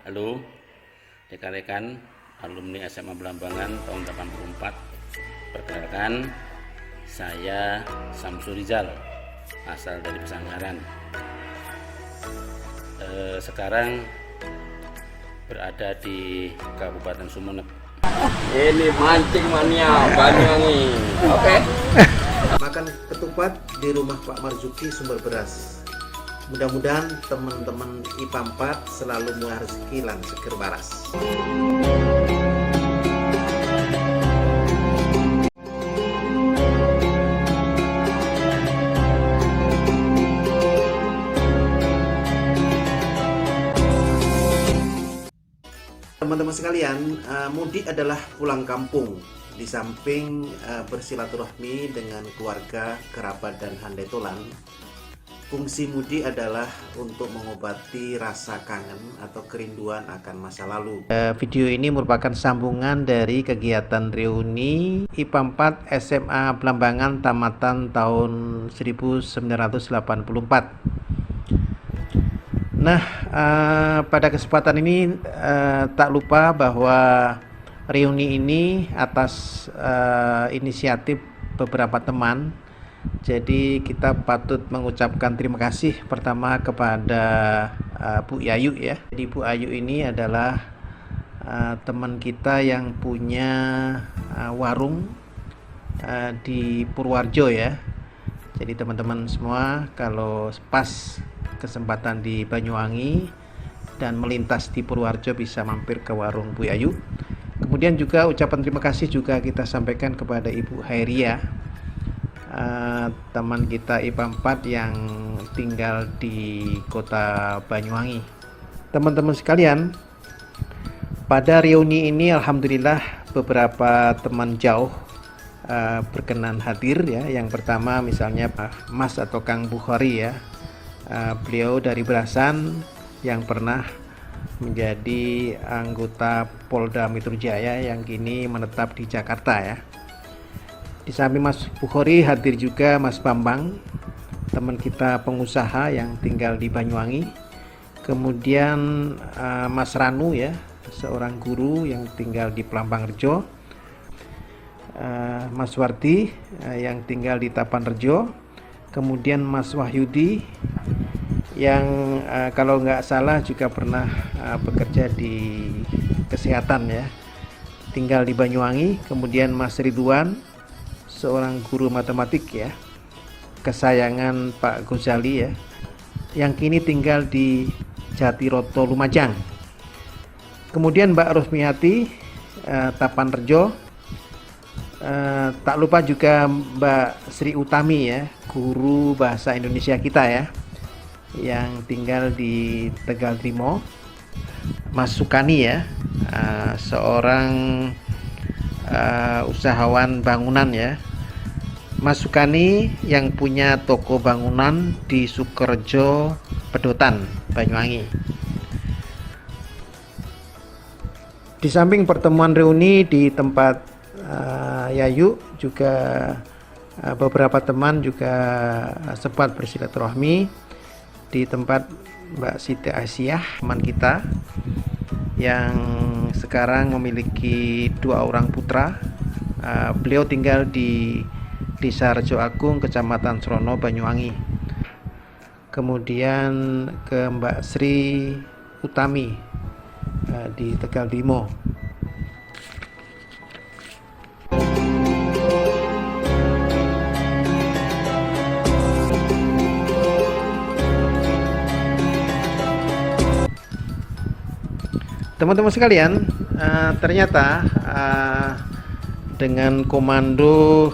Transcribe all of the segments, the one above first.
Halo rekan-rekan alumni SMA Belambangan tahun 84. Perkenalkan, saya Samsul Rizal, asal dari Pesanggaran. Sekarang berada di Kabupaten Sumeneb. Ini mancing mania Banyuwangi. Oke. Makan ketupat di rumah Pak Marzuki Sumber Beras. Mudah-mudahan teman-teman IPA 4 selalu muah rezeki lan seger waras. Teman-teman sekalian, mudik adalah pulang kampung. Di samping bersilaturahmi dengan keluarga, kerabat, dan handai tolan, fungsi mudik adalah untuk mengobati rasa kangen atau kerinduan akan masa lalu. Video ini merupakan sambungan dari kegiatan reuni IPA 4 SMA Belambangan tamatan tahun 1984. Nah, pada kesempatan ini tak lupa bahwa reuni ini atas inisiatif beberapa teman. Jadi kita patut mengucapkan terima kasih pertama kepada Bu Yayu ya. Jadi Bu Ayu ini adalah teman kita yang punya warung di Purworejo ya. Jadi teman-teman semua kalau pas kesempatan di Banyuwangi dan melintas di Purworejo bisa mampir ke warung Bu Ayu. Kemudian juga ucapan terima kasih juga kita sampaikan kepada Ibu Hairia, teman kita IPA 4 yang tinggal di kota Banyuwangi. Teman-teman sekalian, pada reuni ini alhamdulillah beberapa teman jauh berkenan hadir ya. Yang pertama misalnya Mas atau Kang Bukhari ya. Beliau dari Berasan yang pernah menjadi anggota Polda Metro Jaya yang kini menetap di Jakarta ya. Di samping Mas Bukhari hadir juga Mas Bambang, teman kita pengusaha yang tinggal di Banyuwangi. Kemudian Mas Ranu ya, seorang guru yang tinggal di Pelambangrejo. Mas Wardi yang tinggal di Tapanrejo. Kemudian Mas Wahyudi yang kalau nggak salah juga pernah bekerja di kesehatan ya, tinggal di Banyuwangi. Kemudian Mas Ridwan, seorang guru matematik ya, kesayangan Pak Ghazali ya, yang kini tinggal di Jatiroto Lumajang. Kemudian Mbak Rosmiati Tapanrejo. Tak lupa juga Mbak Sri Utami ya, guru bahasa Indonesia kita ya, yang tinggal di Tegal Trimo. Mas Sukani ya, seorang usahawan bangunan ya. Mas Sukani yang punya toko bangunan di Sukorejo Pedotan, Banyuwangi. Di samping pertemuan reuni di tempat Yayu juga beberapa teman juga sempat bersilaturahmi di tempat Mbak Siti Aisyah, teman kita yang sekarang memiliki 2 orang putra. Beliau tinggal di Desa Rejo Agung, Kecamatan Srono, Banyuwangi. Kemudian ke Mbak Sri Utami di Tegal Dimo. Teman-teman sekalian, ternyata dengan komando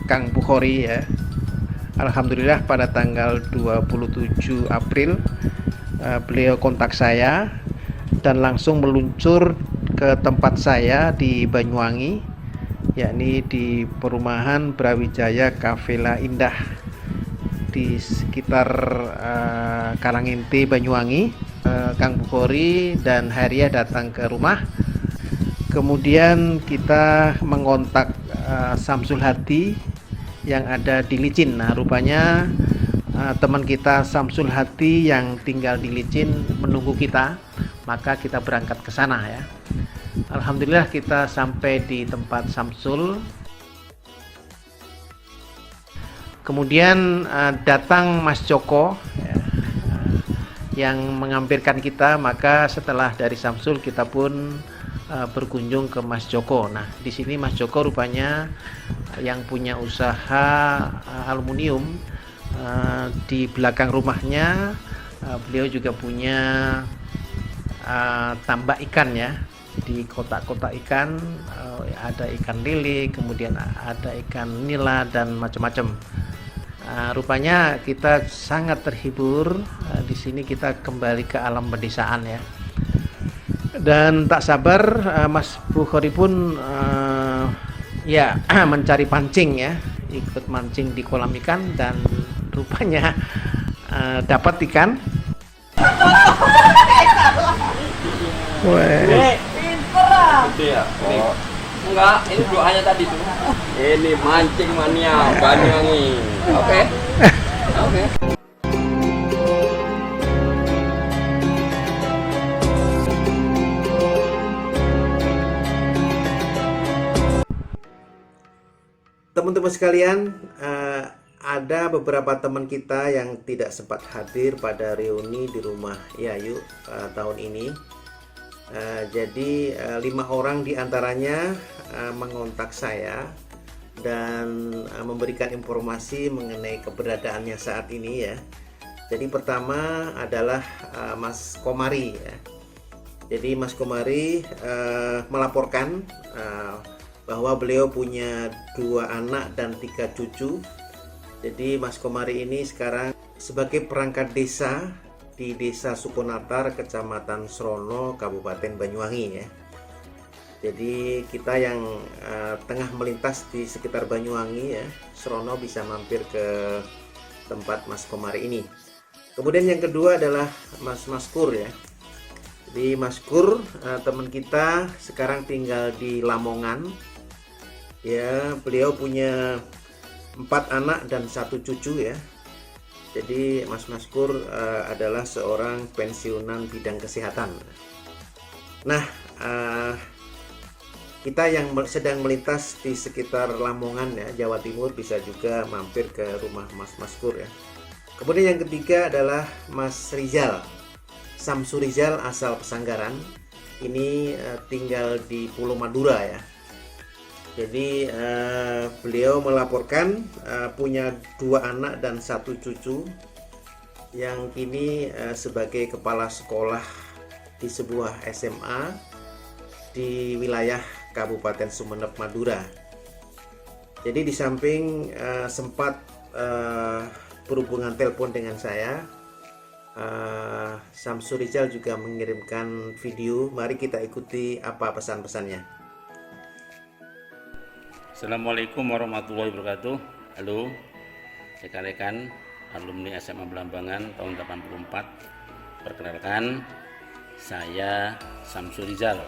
Kang Bukhari ya, alhamdulillah pada tanggal 27 April beliau kontak saya dan langsung meluncur ke tempat saya di Banyuwangi, yakni di perumahan Brawijaya Kavela Indah di sekitar Karangente, Banyuwangi. Kang Bukhari dan Haria datang ke rumah. Kemudian kita mengontak Samsul Hadi yang ada di Licin. Nah, rupanya teman kita Samsul Hati yang tinggal di Licin menunggu kita, maka kita berangkat ke sana ya. Alhamdulillah kita sampai di tempat Samsul. Kemudian datang Mas Joko ya, yang mengampirkan kita, maka setelah dari Samsul kita pun berkunjung ke Mas Joko. Nah, di sini Mas Joko rupanya yang punya usaha aluminium di belakang rumahnya. Beliau juga punya tambak ikan ya, di kotak-kotak ikan, ada ikan lele, kemudian ada ikan nila dan macam-macam. Rupanya kita sangat terhibur. Di sini kita kembali ke alam pedesaan ya. Dan tak sabar Mas Bukhari pun ya mencari pancing ya, ikut mancing di kolam ikan dan rupanya dapat ikan. Weh. Gitu ya. Oh. Enggak, ini doanya tadi tuh. Ini mancing mania Banyuwangi. Oke. Oke. Teman-teman sekalian, ada beberapa teman kita yang tidak sempat hadir pada reuni di rumah Yayu tahun ini. Jadi 5 orang diantaranya mengontak saya dan memberikan informasi mengenai keberadaannya saat ini ya. Jadi pertama adalah Mas Komari ya. Jadi Mas Komari melaporkan bahwa beliau punya 2 anak dan 3 cucu. Jadi Mas Komari ini sekarang sebagai perangkat desa di Desa Sukonatar, Kecamatan Srono, Kabupaten Banyuwangi ya. Jadi kita yang tengah melintas di sekitar Banyuwangi ya, Srono bisa mampir ke tempat Mas Komari ini. Kemudian yang kedua adalah Mas Maskur ya. Jadi Maskur teman kita sekarang tinggal di Lamongan. Ya, beliau punya 4 anak dan 1 cucu ya. Jadi Mas Maskur adalah seorang pensiunan bidang kesehatan. Nah, kita yang sedang melintas di sekitar Lamongan ya, Jawa Timur bisa juga mampir ke rumah Mas Maskur ya. Kemudian yang ketiga adalah Mas Rizal, Samsu Rizal asal Pesanggaran. Ini tinggal di Pulau Madura ya. Jadi beliau melaporkan punya 2 anak dan 1 cucu yang kini sebagai kepala sekolah di sebuah SMA di wilayah Kabupaten Sumeneb, Madura. Jadi di samping sempat berhubungan telepon dengan saya, Samsu Rizal juga mengirimkan video. Mari kita ikuti apa pesan-pesannya. Assalamualaikum warahmatullahi wabarakatuh. Halo rekan-rekan alumni SMA Belambangan tahun 84. Perkenalkan, saya Samsu Rizal,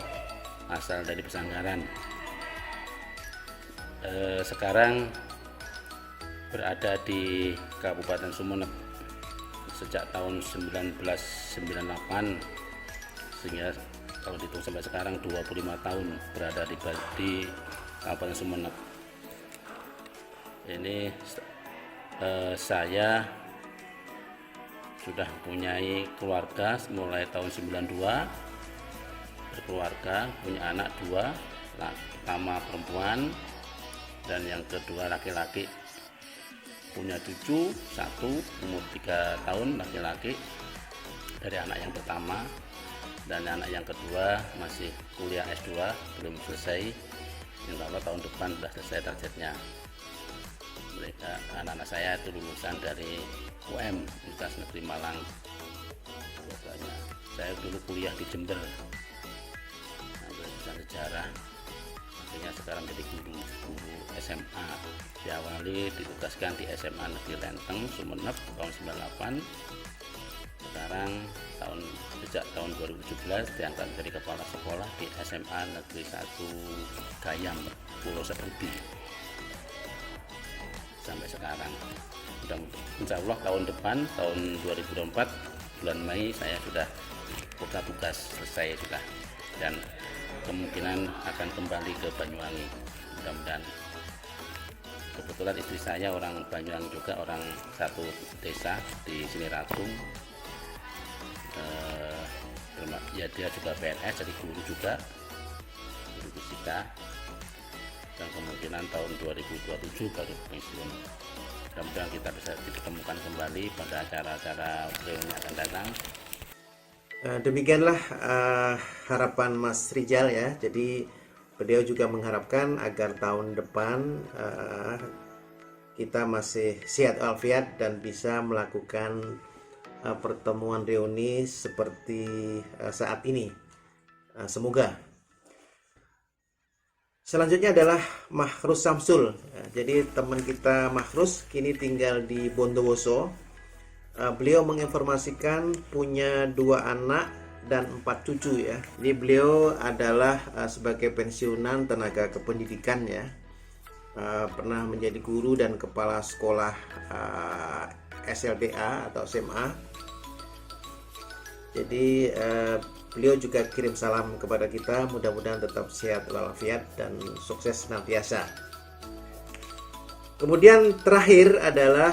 asal dari Pesanggaran. Sekarang berada di Kabupaten Sumeneb sejak tahun 1998, sehingga kalau dihitung sampai sekarang 25 tahun berada di Kabupaten Sumeneb. Ini saya sudah mempunyai keluarga mulai tahun 92, berkeluarga, punya anak 2, pertama perempuan dan yang kedua laki-laki. Punya cucu 1 umur 3 tahun laki-laki dari anak yang pertama, dan anak yang kedua masih kuliah S2 belum selesai. Insya Allah tahun depan sudah selesai targetnya. Mereka anak-anak saya itu lulusan dari UM, Universitas Negeri Malang. Biasanya saya dulu kuliah di Jember, jurusan sejarah. Akhirnya sekarang jadi guru SMA. Diawali ditugaskan di SMA Negeri Lenteng Sumeneb tahun 98. Sekarang sejak tahun 2017 diangkat menjadi kepala sekolah di SMA Negeri 1 Gayam, Pulau Sepudi sampai sekarang. Insya Allah tahun depan, tahun 2024 bulan Mei saya sudah buka tugas selesai sudah, dan kemungkinan akan kembali ke Banyuwangi, mudah-mudahan. Kebetulan istri saya orang Banyuwangi juga, orang satu desa di Siniratung. Ya dia juga PNS, jadi guru juga, guru fisika, dan kemungkinan tahun 2027 baru pensiun. Mudah-mudahan kita bisa ditemukan kembali pada acara-acara beliau yang akan datang. Demikianlah harapan Mas Rijal ya. Jadi beliau juga mengharapkan agar tahun depan kita masih sehat walafiat dan bisa melakukan pertemuan reuni seperti saat ini. Semoga. Selanjutnya adalah Mahrus Samsul. Jadi teman kita Mahrus kini tinggal di Bondowoso. Beliau menginformasikan punya 2 anak dan 4 cucu ya. Jadi beliau adalah sebagai pensiunan tenaga kependidikan ya. Pernah menjadi guru dan kepala sekolah SLTA atau SMA. Jadi beliau juga kirim salam kepada kita, mudah-mudahan tetap sehat walafiat dan sukses senantiasa. Kemudian terakhir adalah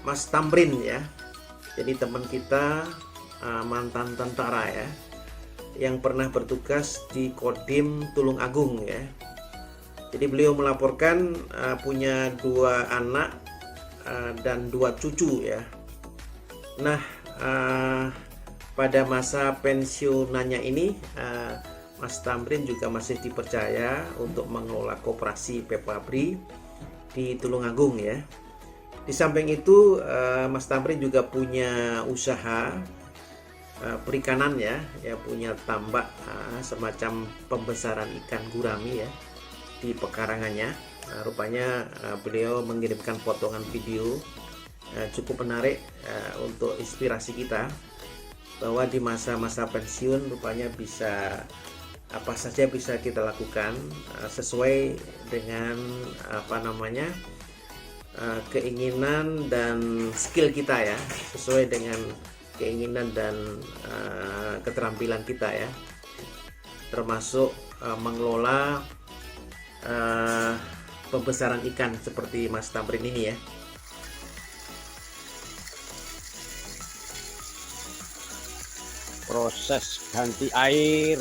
Mas Tamrin ya. Jadi teman kita mantan tentara ya, yang pernah bertugas di Kodim Tulung Agung ya. Jadi beliau melaporkan punya 2 anak dan 2 cucu ya. Nah, pada masa pensiunannya ini Mas Tamrin juga masih dipercaya untuk mengelola koperasi Pepabri di Tulungagung ya. Di samping itu Mas Tamrin juga punya usaha perikanan ya, punya tambak semacam pembesaran ikan gurami ya di pekarangannya. Rupanya beliau mengirimkan potongan video cukup menarik untuk inspirasi kita, bahwa di masa-masa pensiun rupanya bisa apa saja bisa kita lakukan sesuai dengan keinginan dan skill kita ya, sesuai dengan keinginan dan keterampilan kita ya, termasuk mengelola pembesaran ikan seperti Mas Tamrin ini ya. Proses ganti air.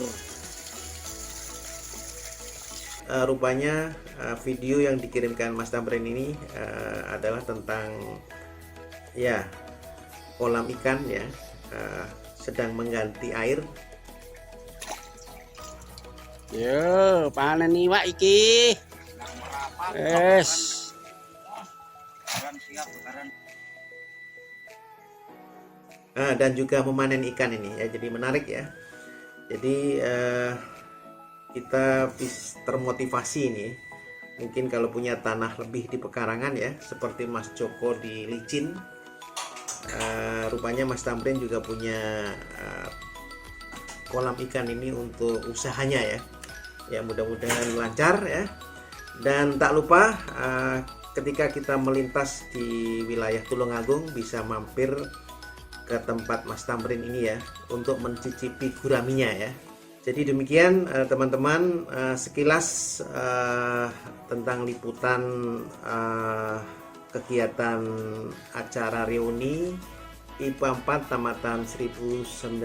Rupanya video yang dikirimkan Mas Tamrin ini adalah tentang ya kolam ikan ya, sedang mengganti air. Yo, panen iwak iki. Yes. Dan juga memanen ikan ini ya, jadi menarik ya. Jadi kita termotivasi ini, mungkin kalau punya tanah lebih di pekarangan ya, seperti Mas Joko di Licin. Rupanya Mas Tamrin juga punya kolam ikan ini untuk usahanya ya. Ya mudah-mudahan lancar ya. Dan tak lupa ketika kita melintas di wilayah Tulungagung bisa mampir ke tempat Mas Tamrin ini ya, untuk mencicipi guraminya ya. Jadi demikian teman-teman, sekilas tentang liputan kegiatan acara reuni IPA 4 Tamatan 1984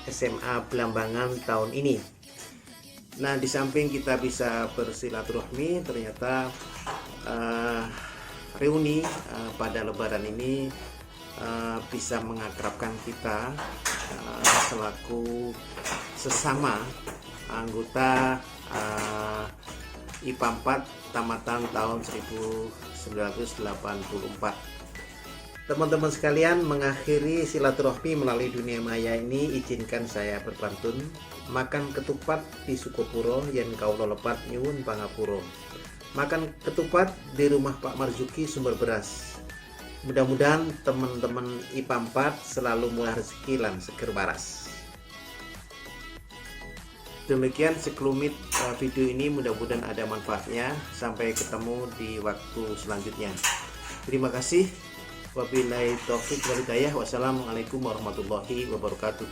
SMA Belambangan tahun ini. Nah, di samping kita bisa bersilaturahmi, ternyata reuni pada Lebaran ini bisa mengakrabkan kita selaku sesama anggota IPA 4 Tamatan tahun 1984. Teman-teman sekalian, mengakhiri silaturahmi melalui dunia maya ini, izinkan saya berpantun. Makan ketupat di Sukopuro yen kaulo lepat nyuwun pangapuro. Makan ketupat di rumah Pak Marzuki sumber beras. Mudah-mudahan teman-teman IPA 4 selalu murah rezeki lan seger waras. Demikian sekelumit video ini, mudah-mudahan ada manfaatnya. Sampai ketemu di waktu selanjutnya. Terima kasih. Wabillahi taufiq wal hidayah. Wassalamualaikum warahmatullahi wabarakatuh.